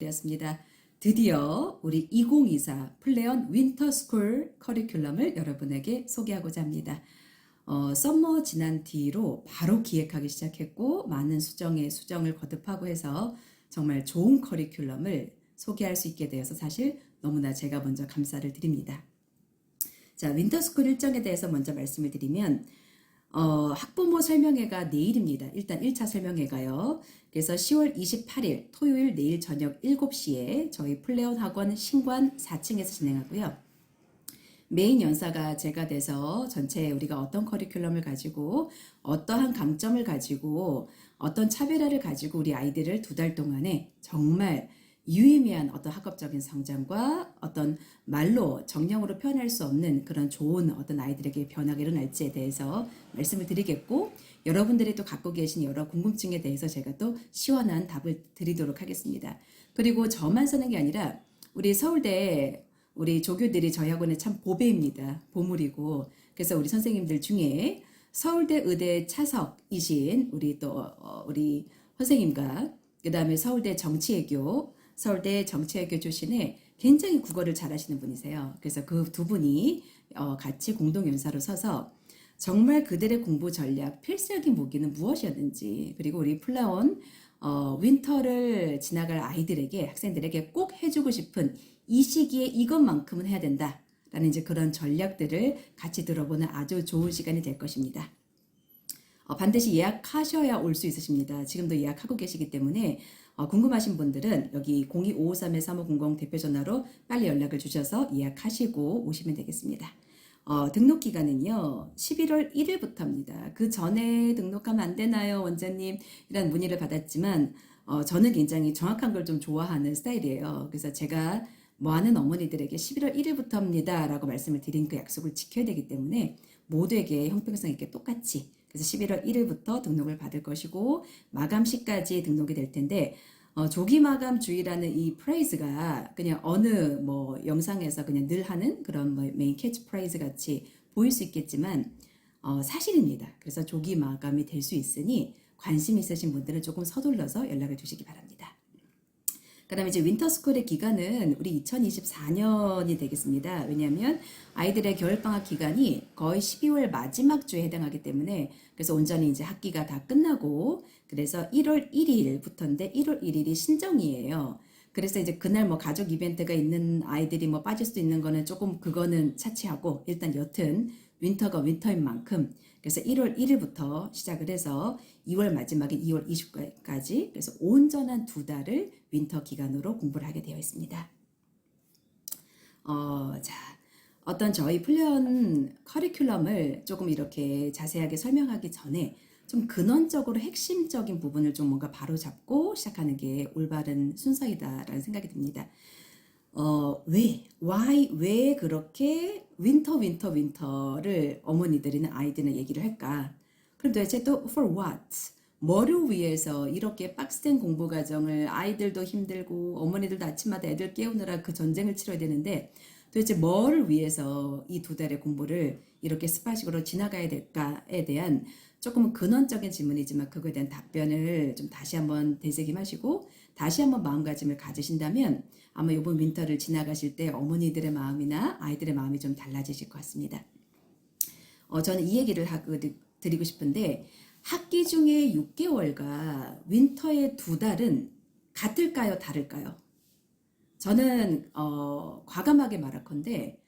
시작되었습니다. 드디어 우리 2024 플레언 윈터스쿨 커리큘럼을 여러분에게 소개하고자 합니다. 썸머 지난 뒤로 바로 기획하기 시작했고 많은 수정을 거듭하고 해서 정말 좋은 커리큘럼을 소개할 수 있게 되어서 사실 너무나 제가 먼저 감사를 드립니다. 자, 윈터스쿨 일정에 대해서 먼저 말씀을 드리면 학부모 설명회가 내일입니다. 일단 1차 설명회가요. 그래서 10월 28일 토요일 내일 저녁 7시에 저희 플레온 학원 신관 4층에서 진행하고요. 메인 연사가 제가 돼서 전체 우리가 어떤 커리큘럼을 가지고 어떠한 강점을 가지고 어떤 차별화를 가지고 우리 아이들을 2달 동안에 정말 유의미한 어떤 학업적인 성장과 어떤 말로 정령으로 표현할 수 없는 그런 좋은 어떤 아이들에게 변화가 일어날지에 대해서 말씀을 드리겠고, 여러분들이 또 갖고 계신 여러 궁금증에 대해서 제가 또 시원한 답을 드리도록 하겠습니다. 그리고 저만 쓰는 게 아니라 우리 서울대 우리 조교들이 저희 학원에 참 보배입니다. 보물이고, 그래서 우리 선생님들 중에 서울대 의대 차석이신 우리 또 우리 선생님과 그 다음에 서울대 정치외교 출신의 굉장히 국어를 잘하시는 분이세요. 그래서 그 두 분이 같이 공동연사로 서서 정말 그들의 공부 전략, 필살기 무기는 무엇이었는지, 그리고 우리 플레온 윈터를 지나갈 아이들에게, 학생들에게 꼭 해주고 싶은 이 시기에 이것만큼은 해야 된다 라는 이제 그런 전략들을 같이 들어보는 아주 좋은 시간이 될 것입니다. 반드시 예약하셔야 올 수 있으십니다. 지금도 예약하고 계시기 때문에 궁금하신 분들은 여기 02553-3500 대표 전화로 빨리 연락을 주셔서 예약하시고 오시면 되겠습니다. 등록 기간은요 11월 1일부터입니다. 그 전에 등록하면 안 되나요 원장님? 이런 문의를 받았지만 저는 굉장히 정확한 걸 좀 좋아하는 스타일이에요. 그래서 제가 뭐하는 어머니들에게 11월 1일부터입니다 라고 말씀을 드린 그 약속을 지켜야 되기 때문에 모두에게 형평성 있게 똑같이, 그래서 11월 1일부터 등록을 받을 것이고 마감 시까지 등록이 될 텐데, 조기 마감 주의라는 이 프레이즈가 그냥 어느 뭐 영상에서 그냥 늘 하는 그런 뭐 메인 캐치 프레이즈 같이 보일 수 있겠지만 사실입니다. 그래서 조기 마감이 될 수 있으니 관심 있으신 분들은 조금 서둘러서 연락을 주시기 바랍니다. 그 다음에 이제 윈터스쿨의 기간은 우리 2024년이 되겠습니다. 왜냐하면 아이들의 겨울방학 기간이 거의 12월 마지막 주에 해당하기 때문에, 그래서 온전히 이제 학기가 다 끝나고, 그래서 1월 1일부터인데 1월 1일이 신정이에요. 그래서 이제 그날 뭐 가족 이벤트가 있는 아이들이 뭐 빠질 수도 있는 거는 조금 그거는 차치하고, 일단 여튼 윈터가 윈터인 만큼 그래서 1월 1일부터 시작을 해서 2월 마지막인 2월 20일까지, 그래서 온전한 2달을 윈터 기간으로 공부를 하게 되어 있습니다. 자, 어떤 저희 플레온 커리큘럼을 조금 이렇게 자세하게 설명하기 전에 좀 근원적으로 핵심적인 부분을 좀 뭔가 바로잡고 시작하는 게 올바른 순서이다라는 생각이 듭니다. 왜 그렇게 윈터를 어머니들이나 아이들은 얘기를 할까? 그럼 도대체 또 for what? 뭐를 위해서 이렇게 빡센 공부 과정을, 아이들도 힘들고 어머니들도 아침마다 애들 깨우느라 그 전쟁을 치러야 되는데 도대체 뭐를 위해서 이 2달의 공부를 이렇게 스파식으로 지나가야 될까에 대한 조금 근원적인 질문이지만 그거에 대한 답변을 좀 다시 한번 되새김하시고 다시 한번 마음가짐을 가지신다면 아마 이번 윈터를 지나가실 때 어머니들의 마음이나 아이들의 마음이 좀 달라지실 것 같습니다. 저는 이 얘기를 드리고 싶은데, 학기 중에 6개월과 윈터의 2달은 같을까요? 다를까요? 저는 과감하게 말할건데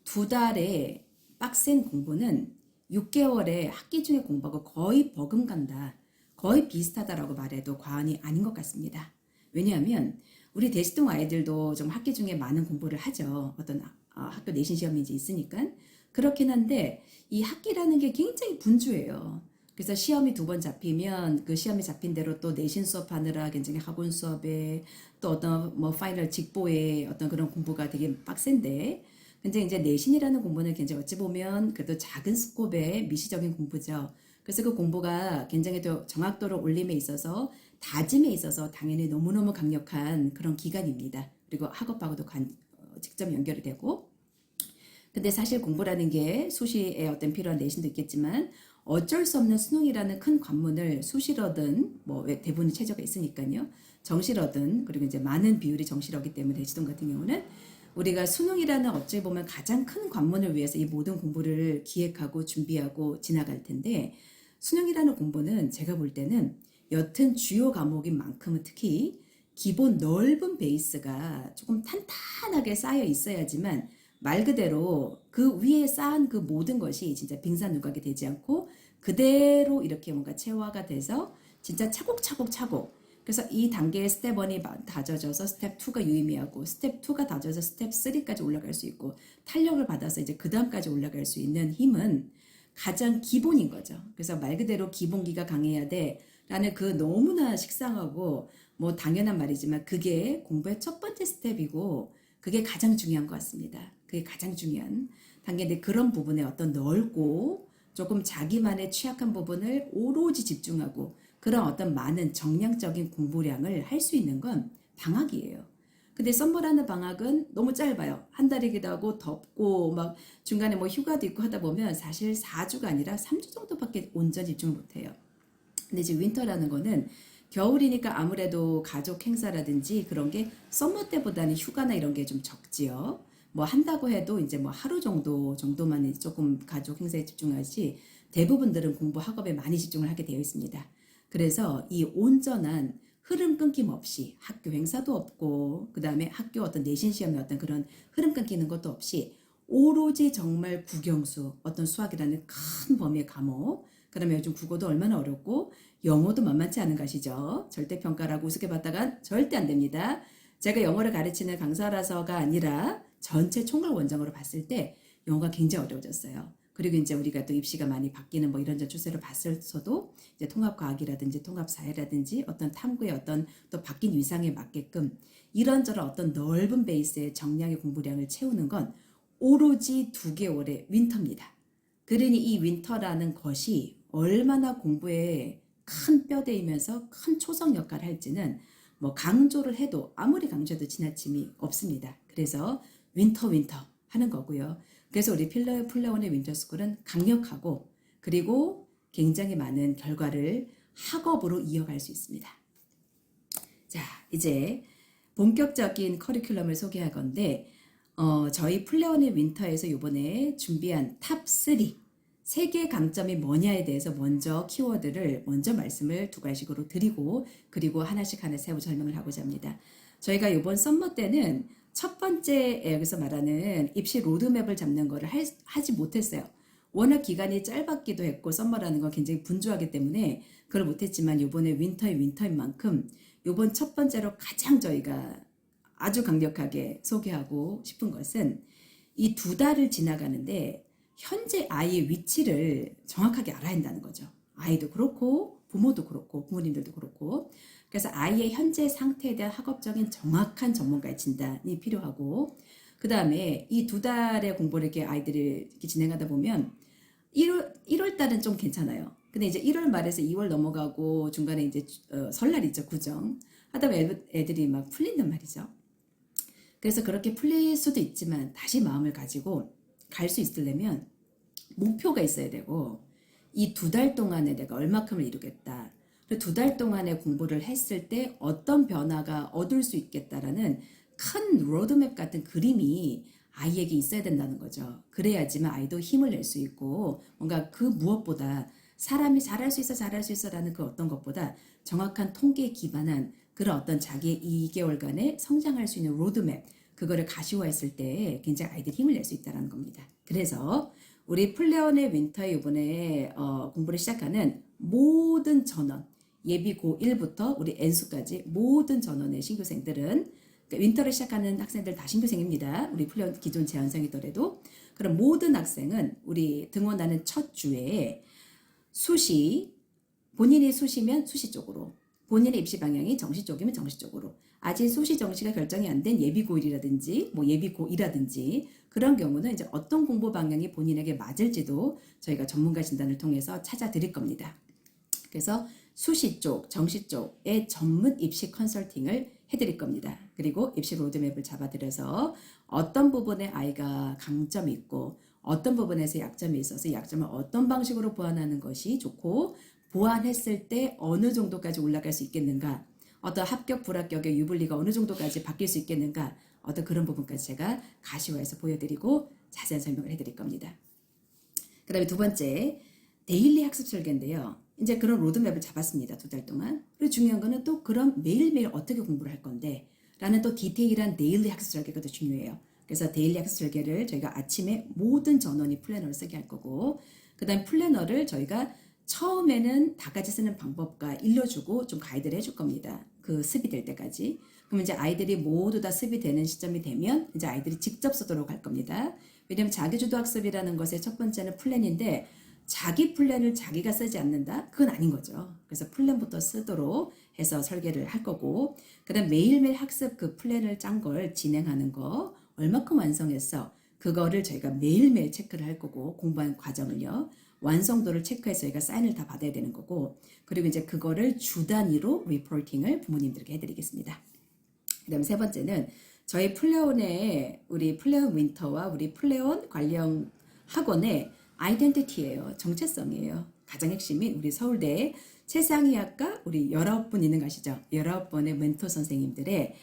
2달의 빡센 공부는 6개월의 학기 중에 공부하고 거의 버금간다, 거의 비슷하다라고 말해도 과언이 아닌 것 같습니다. 왜냐하면 우리 대시동 아이들도 좀 학기 중에 많은 공부를 하죠. 어떤 학교 내신 시험이 이제 있으니까. 그렇긴 한데 이 학기라는 게 굉장히 분주해요. 그래서 시험이 2번 잡히면 그 시험이 잡힌 대로 또 내신 수업하느라 굉장히 학원 수업에 또 어떤 뭐 파이널 직보에 어떤 그런 공부가 되게 빡센데, 근데 이제 내신이라는 공부는 굉장히 어찌 보면 그래도 작은 스콥의 미시적인 공부죠. 그래서 그 공부가 굉장히 또 정확도를 올림에 있어서, 다짐에 있어서 당연히 너무너무 강력한 그런 기간입니다. 그리고 학업하고도 직접 연결이 되고, 근데 사실 공부라는 게 수시에 어떤 필요한 내신도 있겠지만 어쩔 수 없는 수능이라는 큰 관문을 수시로든 뭐 대부분의 최저가 있으니까요. 정시러든 그리고 이제 많은 비율이 정시러기 때문에 대치동 같은 경우는 우리가 수능이라는 어찌 보면 가장 큰 관문을 위해서 이 모든 공부를 기획하고 준비하고 지나갈 텐데 수능이라는 공부는 제가 볼 때는 여튼 주요 과목인 만큼은 특히 기본 넓은 베이스가 조금 탄탄하게 쌓여 있어야지만 말 그대로 그 위에 쌓은 그 모든 것이 진짜 빙산누각이 되지 않고 그대로 이렇게 뭔가 체화가 돼서 진짜 차곡차곡 차곡 그래서 이 단계의 스텝 1이 다져져서 스텝 2가 유의미하고 스텝 2가 다져서 스텝 3까지 올라갈 수 있고 탄력을 받아서 이제 그 다음까지 올라갈 수 있는 힘은 가장 기본인 거죠. 그래서 말 그대로 기본기가 강해야 돼 라는 그 너무나 식상하고 뭐 당연한 말이지만 그게 공부의 첫 번째 스텝이고 그게 가장 중요한 것 같습니다. 그게 가장 중요한 단계인데 그런 부분에 어떤 넓고 조금 자기만의 취약한 부분을 오로지 집중하고 그런 어떤 많은 정량적인 공부량을 할 수 있는 건 방학이에요. 근데 썸머라는 방학은 너무 짧아요. 한 달이기도 하고 덥고 막 중간에 뭐 휴가도 있고 하다 보면 사실 4주가 아니라 3주 정도밖에 온전히 집중을 못해요. 근데 지금 윈터라는 거는 겨울이니까 아무래도 가족 행사라든지 그런 게 썸머 때보다는 휴가나 이런 게 좀 적지요. 뭐 한다고 해도 이제 뭐 하루 정도만 조금 가족 행사에 집중하지 대부분들은 공부 학업에 많이 집중을 하게 되어 있습니다. 그래서 이 온전한 흐름 끊김 없이 학교 행사도 없고 그 다음에 학교 어떤 내신 시험의 어떤 그런 흐름 끊기는 것도 없이 오로지 정말 국영수 어떤 수학이라는 큰 범위의 과목 그다음에 요즘 국어도 얼마나 어렵고 영어도 만만치 않은 것이죠. 절대평가라고 우습게 봤다간 절대 안 됩니다. 제가 영어를 가르치는 강사라서가 아니라 전체 총괄 원장으로 봤을 때 영어가 굉장히 어려워졌어요. 그리고 이제 우리가 또 입시가 많이 바뀌는 뭐 이런저런 추세를 봤을서도 이제 통합과학이라든지 통합사회라든지 어떤 탐구의 어떤 또 바뀐 위상에 맞게끔 이런저런 어떤 넓은 베이스의 정량의 공부량을 채우는 건 오로지 2개월의 윈터입니다. 그러니 이 윈터라는 것이 얼마나 공부에 큰 뼈대이면서 큰 초성 역할을 할지는 뭐 강조를 해도 아무리 강조해도 지나침이 없습니다. 그래서 윈터 하는 거고요. 그래서 우리 플레원의 윈터스쿨은 강력하고 그리고 굉장히 많은 결과를 학업으로 이어갈 수 있습니다. 자, 이제 본격적인 커리큘럼을 소개할 건데 저희 플레원의 윈터에서 이번에 준비한 탑 3, 3개의 강점이 뭐냐에 대해서 먼저 키워드를 먼저 말씀을 2가지로 드리고 그리고 하나씩 세부 설명을 하고자 합니다. 저희가 이번 썸머 때는 첫 번째 여기서 말하는 입시 로드맵을 잡는 거를 하지 못했어요. 워낙 기간이 짧았기도 했고 썸머라는 건 굉장히 분주하기 때문에 그걸 못했지만 이번에 윈터인 만큼 이번 첫 번째로 가장 저희가 아주 강력하게 소개하고 싶은 것은 이 2달을 지나가는데 현재 아이의 위치를 정확하게 알아야 한다는 거죠. 아이도 그렇고 부모도 그렇고 부모님들도 그렇고 그래서 아이의 현재 상태에 대한 학업적인 정확한 전문가의 진단이 필요하고 그 다음에 이 2달의 공부를 이렇게 아이들이 이렇게 진행하다 보면 1월 달은 좀 괜찮아요. 근데 이제 1월 말에서 2월 넘어가고 중간에 이제 설날 있죠. 구정 하다 보면 애들이 막 풀린단 말이죠. 그래서 그렇게 풀릴 수도 있지만 다시 마음을 가지고 갈 수 있으려면 목표가 있어야 되고 이 2달 동안에 내가 얼마큼을 이루겠다. 그 2달 동안에 공부를 했을 때 어떤 변화가 얻을 수 있겠다라는 큰 로드맵 같은 그림이 아이에게 있어야 된다는 거죠. 그래야지만 아이도 힘을 낼 수 있고 뭔가 그 무엇보다 사람이 잘할 수 있어 라는 그 어떤 것보다 정확한 통계에 기반한 그런 어떤 자기의 2개월간의 성장할 수 있는 로드맵 그거를 가시화했을 때 굉장히 아이들이 힘을 낼 수 있다는 겁니다. 그래서 우리 플레원의 윈터에 이번에 공부를 시작하는 모든 전원 예비 고1부터 우리 N수까지 모든 전원의 신규생들은 그러니까 윈터를 시작하는 학생들 다 신규생입니다. 우리 플레원 기존 재학생이더라도 그럼 모든 학생은 우리 등원하는 첫 주에 수시 본인이 수시면 수시 쪽으로 본인의 입시 방향이 정시 쪽이면 정시 쪽으로 아직 수시 정시가 결정이 안 된 예비 고1이라든지 뭐 예비 고2라든지 그런 경우는 이제 어떤 공부 방향이 본인에게 맞을지도 저희가 전문가 진단을 통해서 찾아드릴 겁니다. 그래서 수시 쪽, 정시 쪽의 전문 입시 컨설팅을 해드릴 겁니다. 그리고 입시 로드맵을 잡아드려서 어떤 부분에 아이가 강점이 있고 어떤 부분에서 약점이 있어서 약점을 어떤 방식으로 보완하는 것이 좋고 보완했을 때 어느 정도까지 올라갈 수 있겠는가 어떤 합격, 불합격의 유불리가 어느 정도까지 바뀔 수 있겠는가, 어떤 그런 부분까지 제가 가시화해서 보여드리고 자세한 설명을 해드릴 겁니다. 그 다음에 두 번째, 데일리 학습 설계인데요. 이제 그런 로드맵을 잡았습니다. 2달 동안. 그리고 중요한 거는 또 그럼 매일매일 어떻게 공부를 할 건데 라는 또 디테일한 데일리 학습 설계가 더 중요해요. 그래서 데일리 학습 설계를 저희가 아침에 모든 전원이 플래너를 쓰게 할 거고, 그 다음 플래너를 저희가 처음에는 다 같이 쓰는 방법과 일러주고 좀 가이드를 해줄 겁니다. 그 습이 될 때까지. 그럼 이제 아이들이 모두 다 습이 되는 시점이 되면 이제 아이들이 직접 쓰도록 할 겁니다. 왜냐면 자기주도 학습이라는 것의 첫 번째는 플랜인데, 자기 플랜을 자기가 쓰지 않는다? 그건 아닌 거죠. 그래서 플랜부터 쓰도록 해서 설계를 할 거고, 그 다음 매일매일 학습 그 플랜을 짠 걸 진행하는 거, 얼마큼 완성했어? 그거를 저희가 매일매일 체크를 할 거고, 공부한 과정을요. 완성도를 체크해서 저희가 사인을 다 받아야 되는 거고, 그리고 이제 그거를 주 단위로 리포팅을 부모님들에게 해드리겠습니다. 그 다음에 세 번째는 저희 플레온의 우리 플레온 윈터와 우리 플레온 관련 학원의 아이덴티티예요. 정체성이에요. 가장 핵심인 우리 서울대 최상희 학과 우리 19분 있는 거 아시죠? 19번의 멘토 선생님들의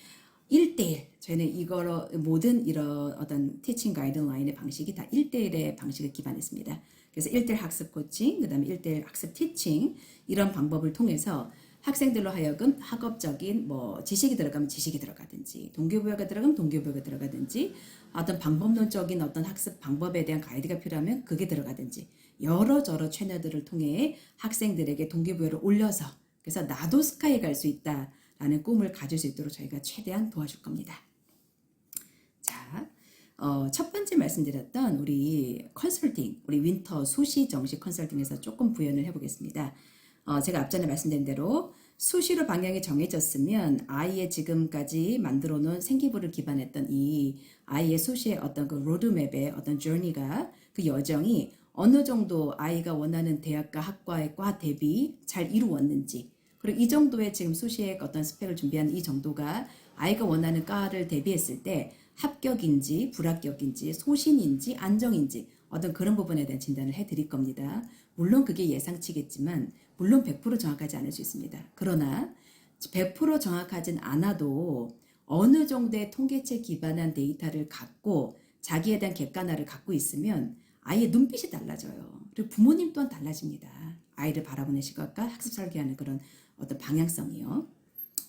1대1, 저희는 이거로 모든 이런 어떤 티칭 가이드라인의 방식이 다 1대1의 방식을 기반했습니다. 그래서 1대1 학습 코칭, 그 다음에 1대1 학습 티칭, 이런 방법을 통해서 학생들로 하여금 학업적인 뭐 지식이 들어가면 지식이 들어가든지, 동기부여가 들어가면 동기부여가 들어가든지, 어떤 방법론적인 어떤 학습 방법에 대한 가이드가 필요하면 그게 들어가든지, 여러저러 채널들을 통해 학생들에게 동기부여를 올려서, 그래서 나도 스카이에 갈 수 있다라는 꿈을 가질 수 있도록 저희가 최대한 도와줄 겁니다. 자, 첫 번째 말씀드렸던 우리 컨설팅, 우리 윈터 수시 정식 컨설팅에서 조금 부연을 해보겠습니다. 제가 앞전에 말씀드린 대로 수시로 방향이 정해졌으면 아이의 지금까지 만들어 놓은 생기부를 기반했던 이 아이의 수시의 어떤 그 로드맵의 어떤 journey가, 그 여정이 어느 정도 아이가 원하는 대학과 학과의 과 대비 잘 이루었는지, 그리고 이 정도의 지금 수시의 어떤 스펙을 준비하는 이 정도가 아이가 원하는 과를 대비했을 때 합격인지 불합격인지 소신인지 안정인지 어떤 그런 부분에 대한 진단을 해드릴 겁니다. 물론 그게 예상치겠지만 물론 100% 정확하지 않을 수 있습니다. 그러나 100% 정확하진 않아도 어느 정도의 통계체 기반한 데이터를 갖고 자기에 대한 객관화를 갖고 있으면 아이의 눈빛이 달라져요. 그리고 부모님 또한 달라집니다. 아이를 바라보는 시각과 학습 설계하는 그런 어떤 방향성이요.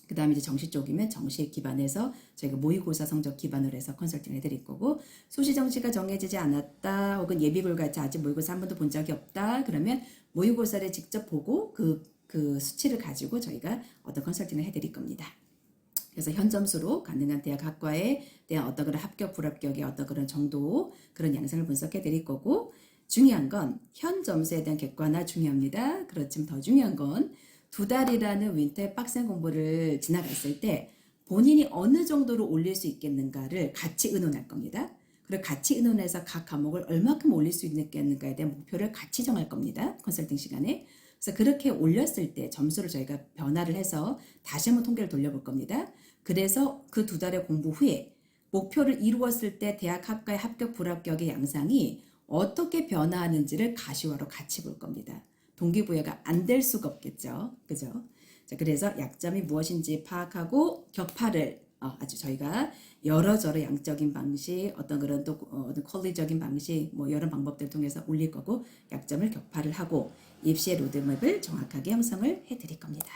그 다음에 이제 정시 쪽이면 정시에 기반해서 저희가 모의고사 성적 기반으로 해서 컨설팅을 해드릴 거고, 수시 정시가 정해지지 않았다 혹은 예비불같이 아직 모의고사 한 번도 본 적이 없다 그러면 모의고사를 직접 보고 그 수치를 가지고 저희가 어떤 컨설팅을 해드릴 겁니다. 그래서 현 점수로 가능한 대학 학과에 대한 어떤 그런 합격 불합격의 어떤 그런 정도, 그런 양상을 분석해 드릴 거고, 중요한 건 현 점수에 대한 객관화 중요합니다. 그렇지만 더 중요한 건 2달이라는 윈터의 빡센 공부를 지나갔을 때 본인이 어느 정도로 올릴 수 있겠는가를 같이 의논할 겁니다. 그리고 같이 의논해서 각 과목을 얼마큼 올릴 수 있겠는가에 대한 목표를 같이 정할 겁니다. 컨설팅 시간에. 그래서 그렇게 올렸을 때 점수를 저희가 변화를 해서 다시 한번 통계를 돌려볼 겁니다. 그래서 그 2달의 공부 후에 목표를 이루었을 때 대학 학과의 합격 불합격의 양상이 어떻게 변화하는지를 가시화로 같이 볼 겁니다. 동기부여가 안 될 수가 없겠죠. 그죠? 자, 그래서 약점이 무엇인지 파악하고 격파를 아주 저희가 여러저러 양적인 방식, 어떤 그런 또 어떤 퀄리적인 방식, 뭐 여러 방법들을 통해서 올릴 거고, 약점을 격파를 하고 입시의 로드맵을 정확하게 형성을 해드릴 겁니다.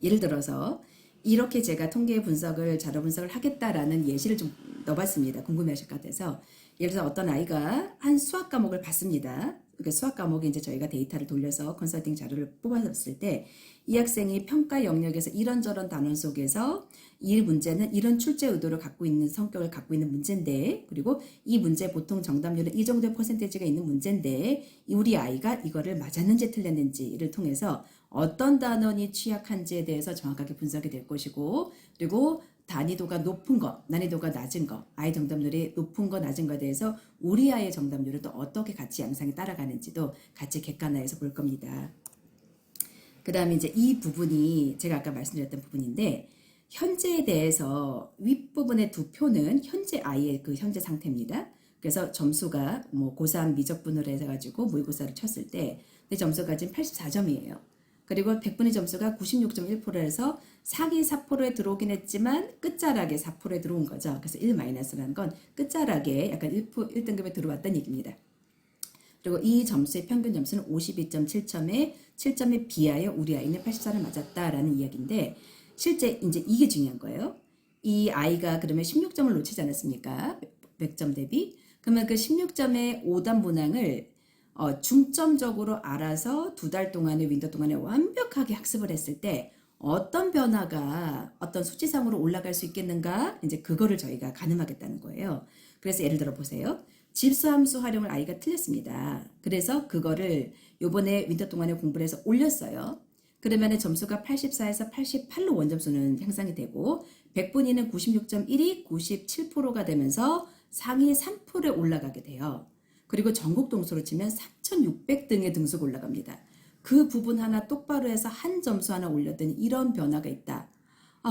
예를 들어서 이렇게 제가 통계 분석을, 자료 분석을 하겠다라는 예시를 좀 넣어봤습니다. 궁금해하실 것 같아서. 예를 들어서 어떤 아이가 한 수학 과목을 봤습니다. 그 수학 과목에 이제 저희가 데이터를 돌려서 컨설팅 자료를 뽑았을 때 이 학생이 평가 영역에서 이런저런 단원 속에서 이 문제는 이런 출제 의도를 갖고 있는 성격을 갖고 있는 문제인데, 그리고 이 문제 보통 정답률은 이 정도의 퍼센테이지가 있는 문제인데 우리 아이가 이거를 맞았는지 틀렸는지를 통해서 어떤 단원이 취약한지에 대해서 정확하게 분석이 될 것이고, 그리고 난이도가 높은 거, 난이도가 낮은 거, 아이 정답률이 높은 거, 낮은 거에 대해서 우리 아이의 정답률을 또 어떻게 같이 양상이 따라가는지도 같이 객관화해서 볼 겁니다. 그 다음에 이제 이 부분이 제가 아까 말씀드렸던 부분인데, 현재에 대해서 윗부분의 두 표는 현재 아이의 그 현재 상태입니다. 그래서 점수가 뭐 고3 미적분으로 해가지고 모의고사를 쳤을 때 내 점수가 지금 84점이에요. 그리고 100분위 점수가 96.1%에서 상위 4%에 들어오긴 했지만 끝자락에 4%에 들어온 거죠. 그래서 1-라는 건 끝자락에 약간 1등급에 들어왔다는 얘기입니다. 그리고 이 점수의 평균 점수는 52.7점에 7점에 비하여 우리 아이는 84를 맞았다라는 이야기인데 실제 이제 이게 중요한 거예요. 이 아이가 그러면 16점을 놓치지 않았습니까? 100점 대비. 그러면 그 16점의 오답 문항을 중점적으로 알아서 2달 동안의 윈터 동안에 완벽하게 학습을 했을 때 어떤 변화가 어떤 수치상으로 올라갈 수 있겠는가? 이제 그거를 저희가 가늠하겠다는 거예요. 그래서 예를 들어 보세요. 집수함수 활용을 아이가 틀렸습니다. 그래서 그거를 요번에 윈터 동안에 공부를 해서 올렸어요. 그러면 점수가 84에서 88로 원점수는 향상이 되고 100분위는 96.1이 97%가 되면서 상위 3%에 올라가게 돼요. 그리고 전국 동수로 치면 3,600등의 등수가 올라갑니다. 그 부분 하나 똑바로 해서 한 점수 하나 올렸더니 이런 변화가 있다.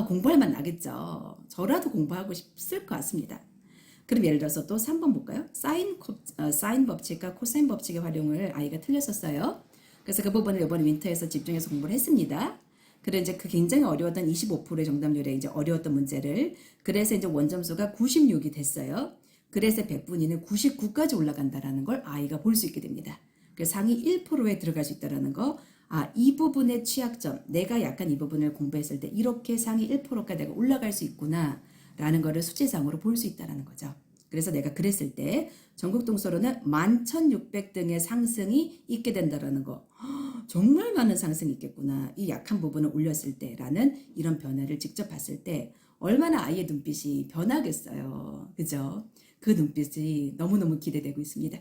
공부할 만 나겠죠. 저라도 공부하고 싶을 것 같습니다. 그럼 예를 들어서 또 3번 볼까요? 사인 법칙과 코사인 법칙의 활용을 아이가 틀렸었어요. 그래서 그 부분을 이번에 윈터에서 집중해서 공부를 했습니다. 그래 이제 그 굉장히 어려웠던 25%의 정답률에 이제 어려웠던 문제를 그래서 이제 원점수가 96이 됐어요. 그래서 100분위는 99까지 올라간다라는 걸 아이가 볼 수 있게 됩니다. 그래서 상위 1%에 들어갈 수 있다라는 거. 이 부분의 취약점, 내가 약간 이 부분을 공부했을 때 이렇게 상위 1%까지 내가 올라갈 수 있구나 라는 거를 수치상으로 볼 수 있다라는 거죠. 그래서 내가 그랬을 때 전국 동서로는 11,600등의 상승이 있게 된다라는 거. 정말 많은 상승이 있겠구나. 이 약한 부분을 올렸을 때라는 이런 변화를 직접 봤을 때 얼마나 아이의 눈빛이 변하겠어요. 그죠? 그 눈빛이 너무너무 기대되고 있습니다.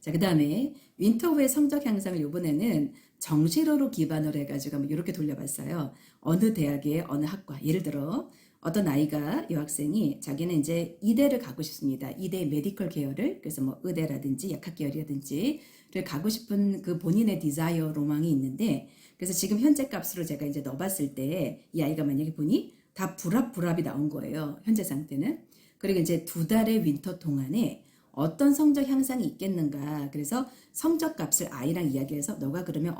자, 그 다음에 윈터 후의 성적 향상을 이번에는 정시로로 기반으로 해가지고 한번 이렇게 돌려봤어요. 어느 대학의 어느 학과. 예를 들어 어떤 아이가 여학생이 자기는 이제 이대를 가고 싶습니다. 이대 메디컬 계열을 그래서 뭐 의대라든지 약학 계열이라든지를 가고 싶은 그 본인의 디자이어 로망이 있는데 그래서 지금 현재 값으로 제가 이제 넣어봤을 때 이 아이가 만약에 보니 다 불합이 나온 거예요. 현재 상태는. 그리고 이제 2달의 윈터 동안에 어떤 성적 향상이 있겠는가. 그래서 성적 값을 아이랑 이야기해서 너가 그러면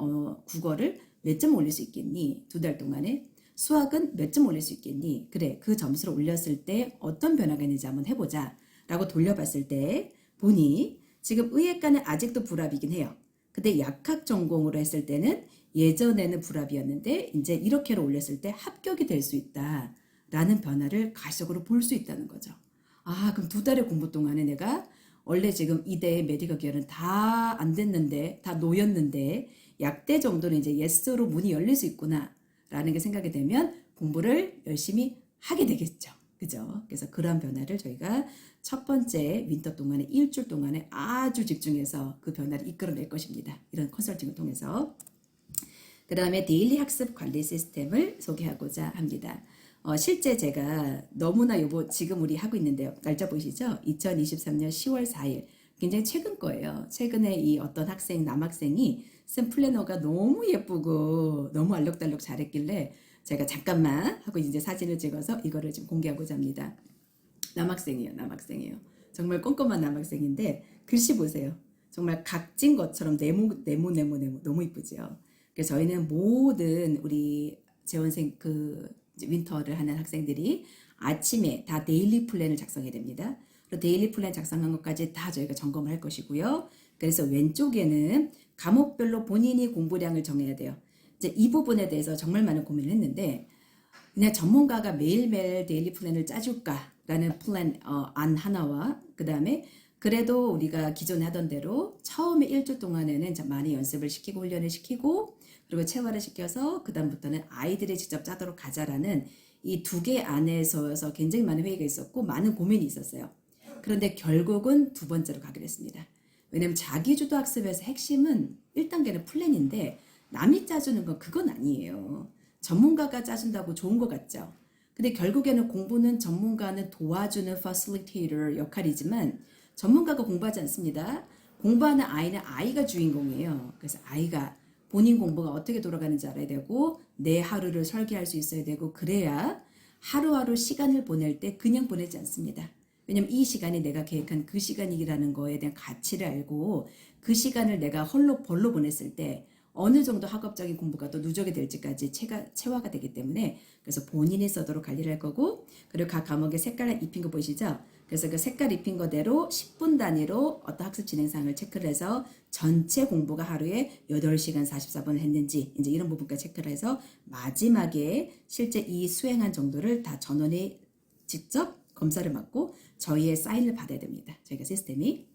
국어를 몇 점 올릴 수 있겠니? 2달 동안에. 수학은 몇 점 올릴 수 있겠니? 그래, 그 점수를 올렸을 때 어떤 변화가 있는지 한번 해보자 라고 돌려봤을 때 보니 지금 의예과는 아직도 불합이긴 해요. 근데 약학 전공으로 했을 때는 예전에는 불합이었는데 이제 이렇게로 올렸을 때 합격이 될 수 있다 라는 변화를 가시적으로 볼 수 있다는 거죠. 그럼 2달의 공부 동안에 내가 원래 지금 이대 메디컬 계열은 다 안 됐는데 다 놓였는데 약대 정도는 이제 예스로 문이 열릴 수 있구나 라는 게 생각이 되면 공부를 열심히 하게 되겠죠. 그죠? 그래서 그런 변화를 저희가 첫 번째 윈터 동안에 일주일 동안에 아주 집중해서 그 변화를 이끌어낼 것입니다. 이런 컨설팅을 통해서. 그 다음에 데일리 학습 관리 시스템을 소개하고자 합니다. 실제 제가 너무나 지금 우리 하고 있는데요. 날짜 보이시죠? 2023년 10월 4일. 굉장히 최근 거예요. 최근에 이 어떤 남학생이 쓴 플래너가 너무 예쁘고 너무 알록달록 잘했길래 제가 잠깐만 하고 이제 사진을 찍어서 이거를 지금 공개하고자 합니다. 남학생이에요. 정말 꼼꼼한 남학생인데 글씨 보세요. 정말 각진 것처럼 네모 너무 이쁘죠. 그래서 저희는 모든 우리 재원생 윈터를 하는 학생들이 아침에 다 데일리 플랜을 작성해야 됩니다. 그리고 데일리 플랜 작성한 것까지 다 저희가 점검을 할 것이고요. 그래서 왼쪽에는 과목별로 본인이 공부량을 정해야 돼요. 이제 이 부분에 대해서 정말 많은 고민을 했는데 그냥 전문가가 매일매일 데일리 플랜을 짜줄까라는 플랜 안 하나와 그 다음에 그래도 우리가 기존에 하던 대로 처음에 일주일 동안에는 많이 연습을 시키고 훈련을 시키고 그리고 체화를 시켜서 그 다음부터는 아이들이 직접 짜도록 가자라는 이 2개 안에서 굉장히 많은 회의가 있었고 많은 고민이 있었어요. 그런데 결국은 2번째로 가기로 했습니다. 왜냐면 자기주도 학습에서 핵심은 1단계는 플랜인데 남이 짜주는 건 그건 아니에요. 전문가가 짜준다고 좋은 것 같죠. 근데 결국에는 공부는 전문가는 도와주는 facilitator 역할이지만 전문가가 공부하지 않습니다. 공부하는 아이는 아이가 주인공이에요. 그래서 아이가 본인 공부가 어떻게 돌아가는지 알아야 되고 내 하루를 설계할 수 있어야 되고 그래야 하루하루 시간을 보낼 때 그냥 보내지 않습니다. 왜냐면 이 시간이 내가 계획한 그 시간이라는 거에 대한 가치를 알고 그 시간을 내가 벌로 보냈을 때 어느 정도 학업적인 공부가 또 누적이 될지까지 체화가 되기 때문에 그래서 본인이 써도록 관리를 할 거고 그리고 각 과목에 색깔 입힌 거 보이시죠? 그래서 그 색깔 입힌 거대로 10분 단위로 어떤 학습 진행상을 체크를 해서 전체 공부가 하루에 8시간 44분을 했는지 이제 이런 부분까지 체크를 해서 마지막에 실제 이 수행한 정도를 다 전원이 직접 검사를 받고 저희의 사인을 받아야 됩니다. 저희가 시스템이.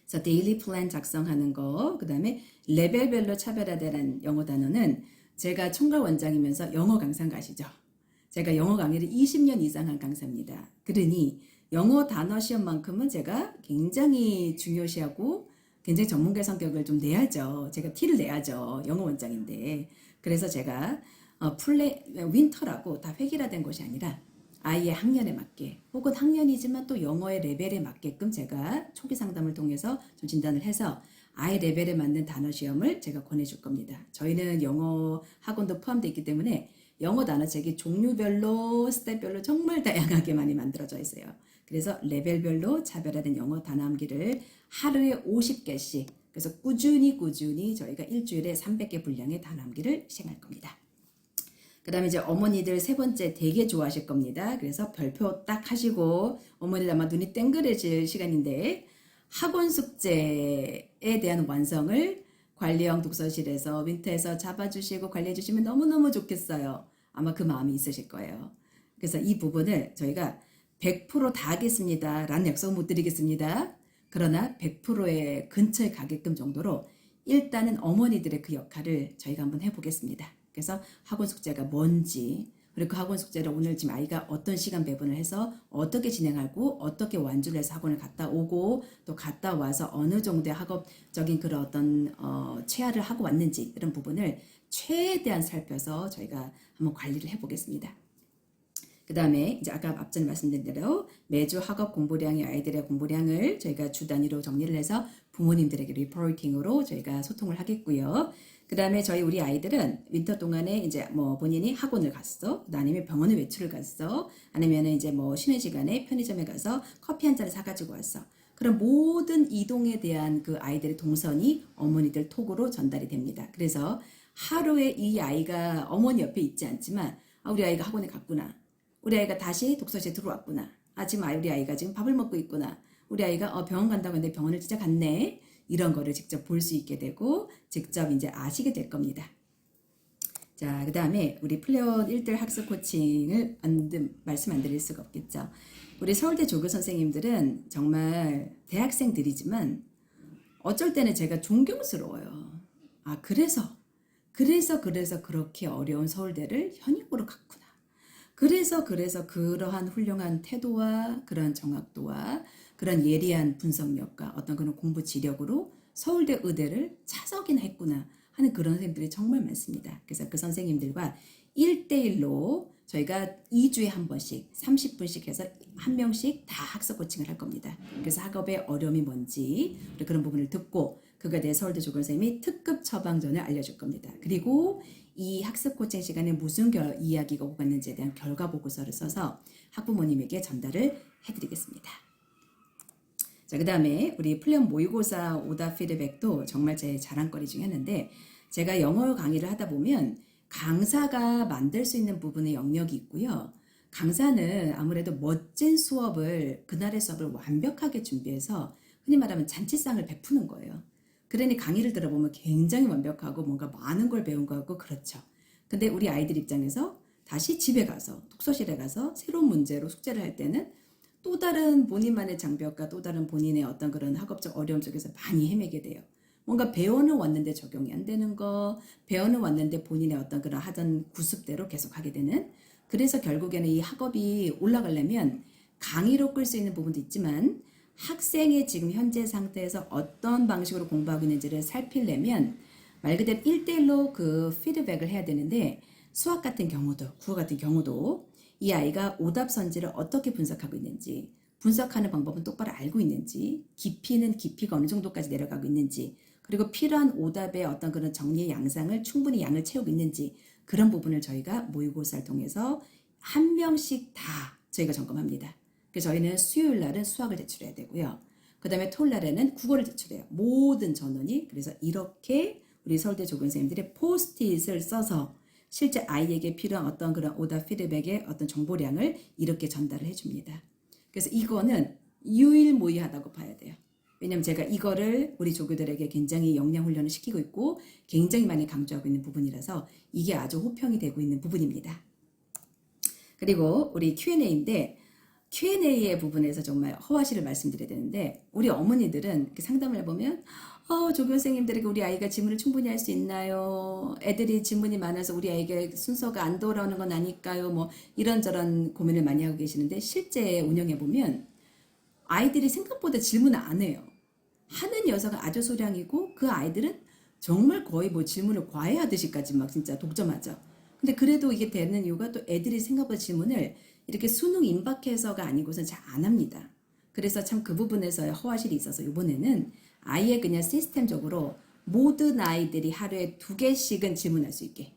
그래서 데일리 플랜 작성하는 거, 그 다음에 레벨별로 차별화되는 영어 단어는 제가 총괄 원장이면서 영어 강사인 거 아시죠? 제가 영어 강의를 20년 이상 한 강사입니다. 그러니 영어 단어 시험만큼은 제가 굉장히 중요시하고 굉장히 전문가 성격을 좀 내야죠. 제가 티를 내야죠. 영어 원장인데. 그래서 제가 윈터라고 다 획일화된 것이 아니라 아이의 학년에 맞게 혹은 학년이지만 또 영어의 레벨에 맞게끔 제가 초기 상담을 통해서 좀 진단을 해서 아이 레벨에 맞는 단어 시험을 제가 권해줄 겁니다. 저희는 영어 학원도 포함되어 있기 때문에 영어 단어책이 종류별로 스텝별로 정말 다양하게 많이 만들어져 있어요. 그래서 레벨별로 차별화된 영어 단어 암기를 하루에 50개씩 그래서 꾸준히 저희가 일주일에 300개 분량의 단어 암기를 시행할 겁니다. 그 다음에 이제 어머니들 세 번째 되게 좋아하실 겁니다. 그래서 별표 딱 하시고 어머니들 아마 눈이 땡그레질 시간인데 학원 숙제에 대한 완성을 관리형 독서실에서 윈터에서 잡아주시고 관리해주시면 너무너무 좋겠어요. 아마 그 마음이 있으실 거예요. 그래서 이 부분을 저희가 100%다 하겠습니다. 라는 약속은 못 드리겠습니다. 그러나 100%의 근처에 가게끔 정도로 일단은 어머니들의 그 역할을 저희가 한번 해보겠습니다. 그래서 학원 숙제가 뭔지 그리고 그 학원 숙제를 오늘 지금 아이가 어떤 시간 배분을 해서 어떻게 진행하고 어떻게 완주를 해서 학원을 갔다 오고 또 갔다 와서 어느 정도의 학업적인 그런 어떤 체화를 하고 왔는지 이런 부분을 최대한 살펴서 저희가 한번 관리를 해보겠습니다. 그 다음에 이제 아까 앞전에 말씀드린 대로 매주 학업 공부량의 아이들의 공부량을 저희가 주 단위로 정리를 해서 부모님들에게 리포팅으로 저희가 소통을 하겠고요. 그 다음에 우리 아이들은 윈터 동안에 이제 뭐 본인이 학원을 갔어, 아니면 병원에 외출을 갔어, 아니면 이제 뭐 쉬는 시간에 편의점에 가서 커피 한 잔을 사가지고 왔어. 그런 모든 이동에 대한 그 아이들의 동선이 어머니들 톡으로 전달이 됩니다. 그래서 하루에 이 아이가 어머니 옆에 있지 않지만 우리 아이가 학원에 갔구나. 우리 아이가 다시 독서실에 들어왔구나. 지금 우리 아이가 지금 밥을 먹고 있구나. 우리 아이가 병원 간다고 했는데 병원을 진짜 갔네. 이런 거를 직접 볼 수 있게 되고 직접 이제 아시게 될 겁니다. 자, 그 다음에 우리 플레온 1대1 학습 코칭을 말씀 안 드릴 수가 없겠죠. 우리 서울대 조교 선생님들은 정말 대학생들이지만 어쩔 때는 제가 존경스러워요. 그래서 그렇게 어려운 서울대를 현역으로 갔구나. 그래서 그러한 훌륭한 태도와 그런 정확도와 그런 예리한 분석력과 어떤 그런 공부 지력으로 서울대 의대를 차석이나 했구나 하는 그런 선생님들이 정말 많습니다. 그래서 그 선생님들과 1대1로 저희가 2주에 한 번씩 30분씩 해서 한 명씩 다 학습 코칭을 할 겁니다. 그래서 학업의 어려움이 뭔지 그런 부분을 듣고 그거에 대해 서울대 조교 선생님이 특급 처방전을 알려줄 겁니다. 그리고 이 학습 코칭 시간에 무슨 이야기가 오고 갔는지에 대한 결과 보고서를 써서 학부모님에게 전달을 해드리겠습니다. 자, 그 다음에 우리 플레온 모의고사 오답 피드백도 정말 제 자랑거리 중에 하나인데 제가 영어 강의를 하다 보면 강사가 만들 수 있는 부분의 영역이 있고요. 강사는 아무래도 멋진 수업을 그날의 수업을 완벽하게 준비해서 흔히 말하면 잔치상을 베푸는 거예요. 그러니 강의를 들어보면 굉장히 완벽하고 뭔가 많은 걸 배운 것 같고 그렇죠. 근데 우리 아이들 입장에서 다시 집에 가서 독서실에 가서 새로운 문제로 숙제를 할 때는 또 다른 본인만의 장벽과 또 다른 본인의 어떤 그런 학업적 어려움 속에서 많이 헤매게 돼요. 뭔가 배워는 왔는데 적용이 안 되는 거, 배워는 왔는데 본인의 어떤 그런 하던 구습대로 계속 하게 되는. 그래서 결국에는 이 학업이 올라가려면 강의로 끌 수 있는 부분도 있지만 학생의 지금 현재 상태에서 어떤 방식으로 공부하고 있는지를 살피려면 말 그대로 1대1로 그 피드백을 해야 되는데 수학 같은 경우도 국어 같은 경우도 이 아이가 오답 선지를 어떻게 분석하고 있는지 분석하는 방법은 똑바로 알고 있는지 깊이는 깊이가 어느 정도까지 내려가고 있는지 그리고 필요한 오답의 어떤 그런 정리의 양상을 충분히 양을 채우고 있는지 그런 부분을 저희가 모의고사를 통해서 한 명씩 다 저희가 점검합니다. 그래서 저희는 수요일 날은 수학을 제출해야 되고요. 그 다음에 토요일 날에는 국어를 제출해요. 모든 전원이. 그래서 이렇게 우리 서울대 조교선생님들이 포스트잇을 써서 실제 아이에게 필요한 어떤 그런 오답 피드백의 어떤 정보량을 이렇게 전달을 해줍니다. 그래서 이거는 유일무이하다고 봐야 돼요. 왜냐면 제가 이거를 우리 조교들에게 굉장히 역량 훈련을 시키고 있고 굉장히 많이 강조하고 있는 부분이라서 이게 아주 호평이 되고 있는 부분입니다. 그리고 우리 Q&A인데 Q&A의 부분에서 정말 허와시를 말씀드려야 되는데 우리 어머니들은 이렇게 상담을 해보면 조교 선생님들에게 우리 아이가 질문을 충분히 할 수 있나요? 애들이 질문이 많아서 우리 아이에게 순서가 안 돌아오는 건 아닐까요? 뭐 이런저런 고민을 많이 하고 계시는데 실제 운영해보면 아이들이 생각보다 질문을 안 해요. 하는 녀석은 아주 소량이고 그 아이들은 정말 거의 뭐 질문을 과외하듯이까지 막 진짜 독점하죠. 근데 그래도 이게 되는 이유가 또 애들이 생각보다 질문을 이렇게 수능 임박해서가 아니고선 잘 안 합니다. 그래서 참 그 부분에서의 허화실이 있어서 이번에는 아예 그냥 시스템적으로 모든 아이들이 하루에 2개씩은 질문할 수 있게.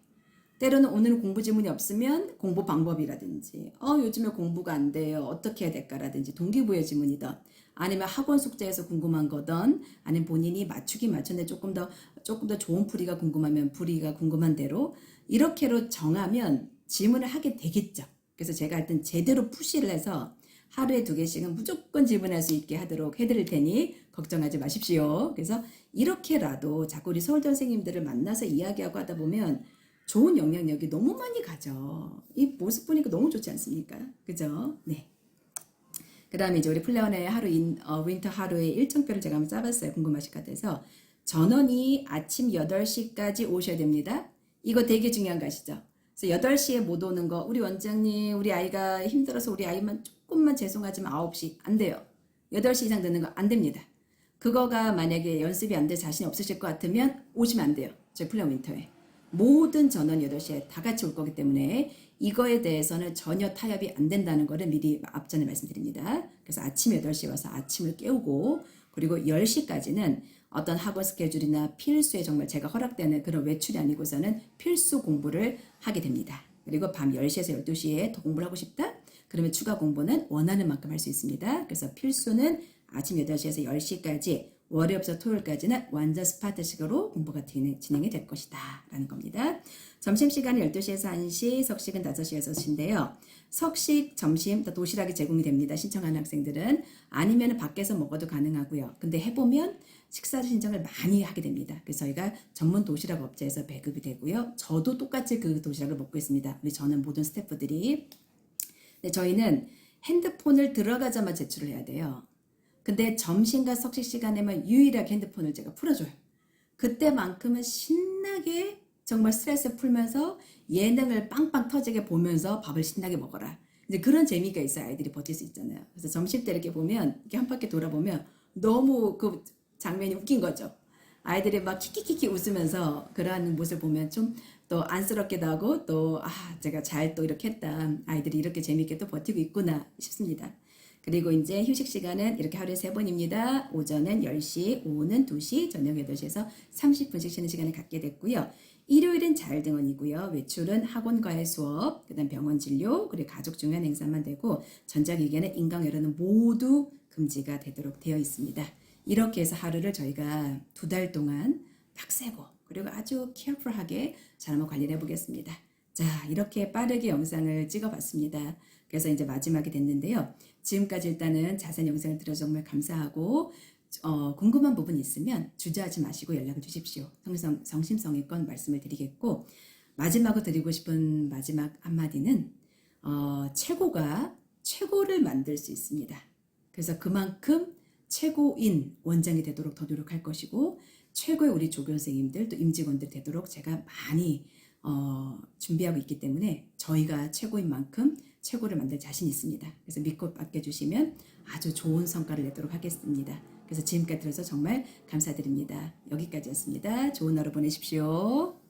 때로는 오늘은 공부 질문이 없으면 공부 방법이라든지 요즘에 공부가 안 돼요. 어떻게 해야 될까라든지 동기부여 질문이든 아니면 학원 숙제에서 궁금한 거든 아니면 본인이 맞추긴 맞췄는데 조금 더 좋은 풀이가 궁금하면 풀이가 궁금한 대로 이렇게로 정하면 질문을 하게 되겠죠. 그래서 제가 하여튼 제대로 푸시를 해서 하루에 2개씩은 무조건 질문할 수 있게 하도록 해드릴 테니 걱정하지 마십시오. 그래서 이렇게라도 자꾸 우리 서울대 선생님들을 만나서 이야기하고 하다 보면 좋은 영향력이 너무 많이 가죠. 이 모습 보니까 너무 좋지 않습니까? 그죠? 네. 그 다음에 이제 우리 플레어의 윈터 하루의 일정표를 제가 한번 짜봤어요. 궁금하실 것 같아서. 전원이 아침 8시까지 오셔야 됩니다. 이거 되게 중요한 거 아시죠? 그래서 8시에 못 오는 거, 우리 원장님, 우리 아이가 힘들어서 우리 아이만 조금만 죄송하지만 9시 안 돼요. 8시 이상 되는 거 안 됩니다. 그거가 만약에 연습이 안 돼 자신이 없으실 것 같으면 오시면 안 돼요. 저희 플레어 윈터에. 모든 전원 8시에 다 같이 올 거기 때문에 이거에 대해서는 전혀 타협이 안 된다는 거를 미리 앞전에 말씀드립니다. 그래서 아침 8시에 와서 아침을 깨우고 그리고 10시까지는 어떤 학원 스케줄이나 필수에 정말 제가 허락되는 그런 외출이 아니고서는 필수 공부를 하게 됩니다. 그리고 밤 10시에서 12시에 더 공부를 하고 싶다? 그러면 추가 공부는 원하는 만큼 할 수 있습니다. 그래서 필수는 아침 8시에서 10시까지 월요일부터 토요일까지는 완전 스파트식으로 공부가 진행이 될 것이다 라는 겁니다. 점심시간은 12시에서 1시, 석식은 5시에서 6시인데요. 석식, 점심, 도시락이 제공이 됩니다. 신청하는 학생들은. 아니면 밖에서 먹어도 가능하고요. 근데 해보면 식사 신청을 많이 하게 됩니다. 그래서 저희가 전문 도시락 업체에서 배급이 되고요. 저도 똑같이 그 도시락을 먹고 있습니다. 우리 저는 모든 스태프들이. 근데 저희는 핸드폰을 들어가자마자 제출을 해야 돼요. 근데 점심과 석식 시간에만 유일하게 핸드폰을 제가 풀어줘요. 그때만큼은 신나게 정말 스트레스 풀면서 예능을 빵빵 터지게 보면서 밥을 신나게 먹어라. 이제 그런 재미가 있어야 아이들이 버틸 수 있잖아요. 그래서 점심 때 이렇게 보면 이렇게 한 바퀴 돌아보면 너무 그 장면이 웃긴 거죠. 아이들이 막 키키키키 웃으면서 그러한 모습을 보면 좀 또 안쓰럽기도 하고 또 제가 잘 또 이렇게 했다. 아이들이 이렇게 재밌게 또 버티고 있구나 싶습니다. 그리고 이제 휴식 시간은 이렇게 하루에 3번입니다. 오전은 10시, 오후는 2시, 저녁 8시에서 30분씩 쉬는 시간을 갖게 됐고요. 일요일은 자율등원이고요. 외출은 학원과의 수업, 그 다음 병원 진료, 그리고 가족 중요한 행사만 되고 전자기기는 인강여론은 모두 금지가 되도록 되어 있습니다. 이렇게 해서 하루를 저희가 2달 동안 빡세고 그리고 아주 케어풀하게 잘 한번 관리를 해보겠습니다. 자, 이렇게 빠르게 영상을 찍어봤습니다. 그래서 이제 마지막이 됐는데요. 지금까지 일단은 자세한 영상을 들어서 정말 감사하고 궁금한 부분이 있으면 주저하지 마시고 연락을 주십시오. 성심성의껏 말씀을 드리겠고 마지막으로 드리고 싶은 마지막 한마디는 최고가 최고를 만들 수 있습니다. 그래서 그만큼 최고인 원장이 되도록 더 노력할 것이고 최고의 우리 조교 선생님들 또 임직원들 되도록 제가 많이 준비하고 있기 때문에 저희가 최고인 만큼 최고를 만들 자신 있습니다. 그래서 믿고 맡겨주시면 아주 좋은 성과를 내도록 하겠습니다. 그래서 지금까지 들어서 정말 감사드립니다. 여기까지였습니다. 좋은 하루 보내십시오.